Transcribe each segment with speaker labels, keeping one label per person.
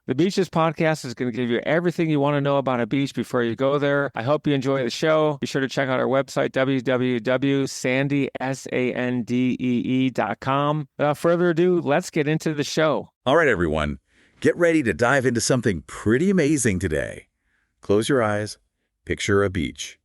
Speaker 1: The Beaches podcast is going to give you everything you want to know about a beach before you go there. I hope you enjoy the show. Be sure to check out our website, www.sandee.com. Without further ado, let's get into the show.
Speaker 2: All right, everyone. Get ready to dive into something pretty amazing today. Close your eyes. Picture a beach.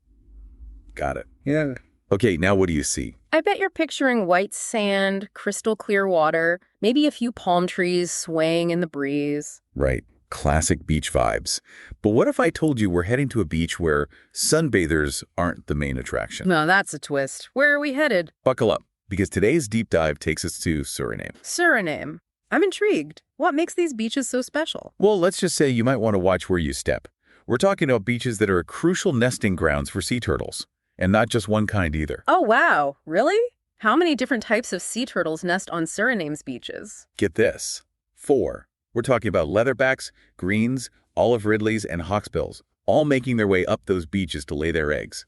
Speaker 2: Got it.
Speaker 3: Yeah.
Speaker 2: Okay, now what do you see?
Speaker 4: I bet you're picturing white sand, crystal clear water, maybe a few palm trees swaying in the breeze.
Speaker 2: Right. Classic beach vibes. But what if I told you we're heading to a beach where sunbathers aren't the main attraction?
Speaker 4: No, that's a twist. Where are we headed?
Speaker 2: Buckle up, because today's deep dive takes us to Suriname.
Speaker 4: Suriname. I'm intrigued. What makes these beaches so special?
Speaker 2: Well, let's just say you might want to watch where you step. We're talking about beaches that are crucial nesting grounds for sea turtles. And not just one kind either.
Speaker 4: Oh, wow. Really? How many different types of sea turtles nest on Suriname's beaches?
Speaker 2: Get this. 4. We're talking about leatherbacks, greens, olive ridleys, and hawksbills, all making their way up those beaches to lay their eggs.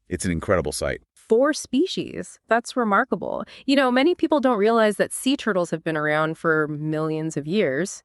Speaker 2: It's an incredible sight.
Speaker 4: 4 species. That's remarkable. You know, many people don't realize that sea turtles have been around for millions of years.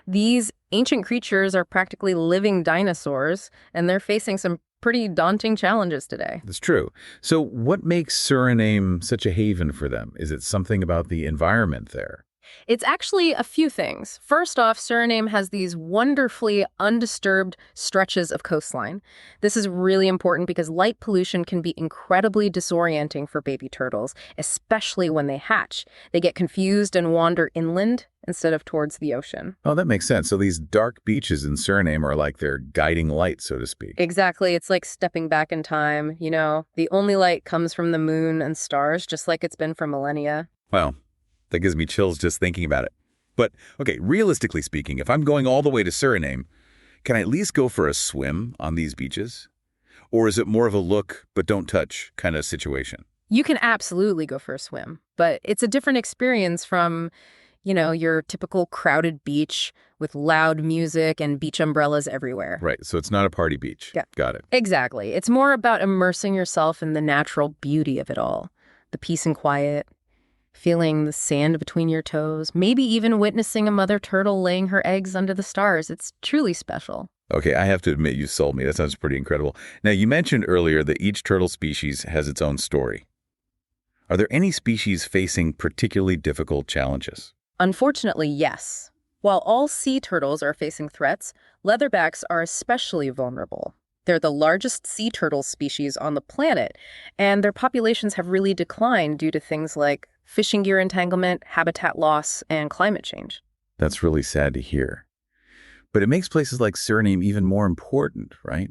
Speaker 4: These ancient creatures are practically living dinosaurs, and they're facing some pretty daunting challenges today.
Speaker 2: That's true. So what makes Suriname such a haven for them? Is it something about the environment there?
Speaker 4: It's actually a few things. First off, Suriname has these wonderfully undisturbed stretches of coastline. This is really important because light pollution can be incredibly disorienting for baby turtles, especially when they hatch. They get confused and wander inland instead of towards the ocean.
Speaker 2: Oh, that makes sense. So these dark beaches in Suriname are like their guiding light, so to speak.
Speaker 4: Exactly. It's like stepping back in time. You know, the only light comes from the moon and stars, just like it's been for millennia.
Speaker 2: Well, that gives me chills just thinking about it. But, okay, realistically speaking, if I'm going all the way to Suriname, can I at least go for a swim on these beaches? Or is it more of a look but don't touch kind of situation?
Speaker 4: You can absolutely go for a swim, but it's a different experience from, you know, your typical crowded beach with loud music and beach umbrellas everywhere.
Speaker 2: Right, so it's not a party beach.
Speaker 4: Yeah.
Speaker 2: Got it.
Speaker 4: Exactly. It's more about immersing yourself in the natural beauty of it all. The peace and quiet, feeling the sand between your toes, maybe even witnessing a mother turtle laying her eggs under the stars. It's truly special.
Speaker 2: Okay, I have to admit you sold me. That sounds pretty incredible. Now, you mentioned earlier that each turtle species has its own story. Are there any species facing particularly difficult challenges?
Speaker 4: Unfortunately, yes. While all sea turtles are facing threats, leatherbacks are especially vulnerable. They're the largest sea turtle species on the planet, and their populations have really declined due to things like fishing gear entanglement, habitat loss, and climate change.
Speaker 2: That's really sad to hear. But it makes places like Suriname even more important, right?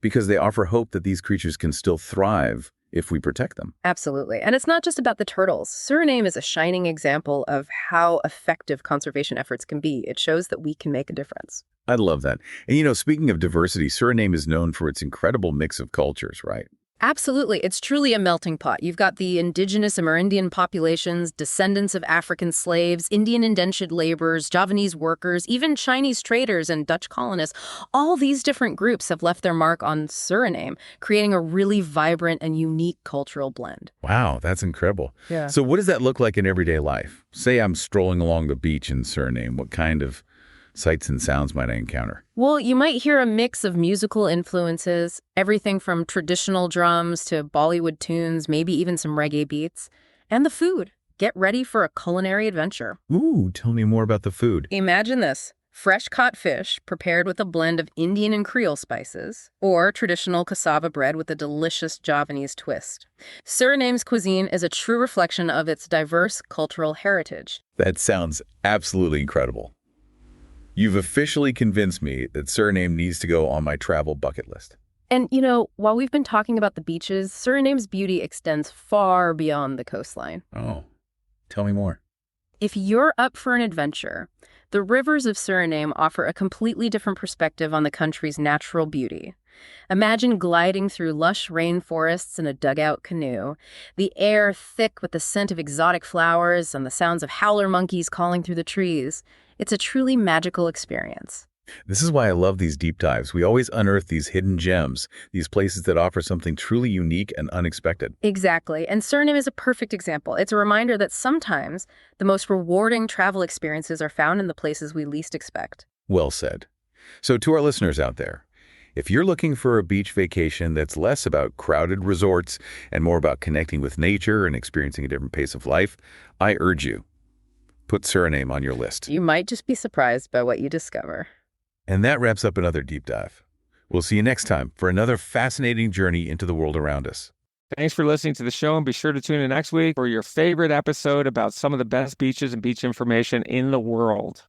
Speaker 2: Because they offer hope that these creatures can still thrive if we protect them.
Speaker 4: Absolutely. And it's not just about the turtles. Suriname is a shining example of how effective conservation efforts can be. It shows that we can make a difference.
Speaker 2: I love that. And you know, speaking of diversity, Suriname is known for its incredible mix of cultures, right?
Speaker 4: Absolutely. It's truly a melting pot. You've got the indigenous Amerindian populations, descendants of African slaves, Indian indentured laborers, Javanese workers, even Chinese traders and Dutch colonists. All these different groups have left their mark on Suriname, creating a really vibrant and unique cultural blend.
Speaker 2: Wow, that's incredible.
Speaker 4: Yeah.
Speaker 2: So what does that look like in everyday life? Say I'm strolling along the beach in Suriname. What kind of sights and sounds might I encounter?
Speaker 4: Well, you might hear a mix of musical influences, everything from traditional drums to Bollywood tunes, maybe even some reggae beats. And the food. Get ready for a culinary adventure.
Speaker 2: Ooh, tell me more about the food.
Speaker 4: Imagine this. Fresh caught fish prepared with a blend of Indian and Creole spices, or traditional cassava bread with a delicious Javanese twist. Suriname's cuisine is a true reflection of its diverse cultural heritage.
Speaker 2: That sounds absolutely incredible. You've officially convinced me that Suriname needs to go on my travel bucket list.
Speaker 4: And, you know, while we've been talking about the beaches, Suriname's beauty extends far beyond the coastline.
Speaker 2: Oh, tell me more.
Speaker 4: If you're up for an adventure, the rivers of Suriname offer a completely different perspective on the country's natural beauty. Imagine gliding through lush rainforests in a dugout canoe, the air thick with the scent of exotic flowers and the sounds of howler monkeys calling through the trees. It's a truly magical experience.
Speaker 2: This is why I love these deep dives. We always unearth these hidden gems, these places that offer something truly unique and unexpected.
Speaker 4: Exactly. And Suriname is a perfect example. It's a reminder that sometimes the most rewarding travel experiences are found in the places we least expect.
Speaker 2: Well said. So to our listeners out there, if you're looking for a beach vacation that's less about crowded resorts and more about connecting with nature and experiencing a different pace of life, I urge you, put Suriname on your list.
Speaker 4: You might just be surprised by what you discover.
Speaker 2: And that wraps up another deep dive. We'll see you next time for another fascinating journey into the world around us.
Speaker 1: Thanks for listening to the show, and be sure to tune in next week for your favorite episode about some of the best beaches and beach information in the world.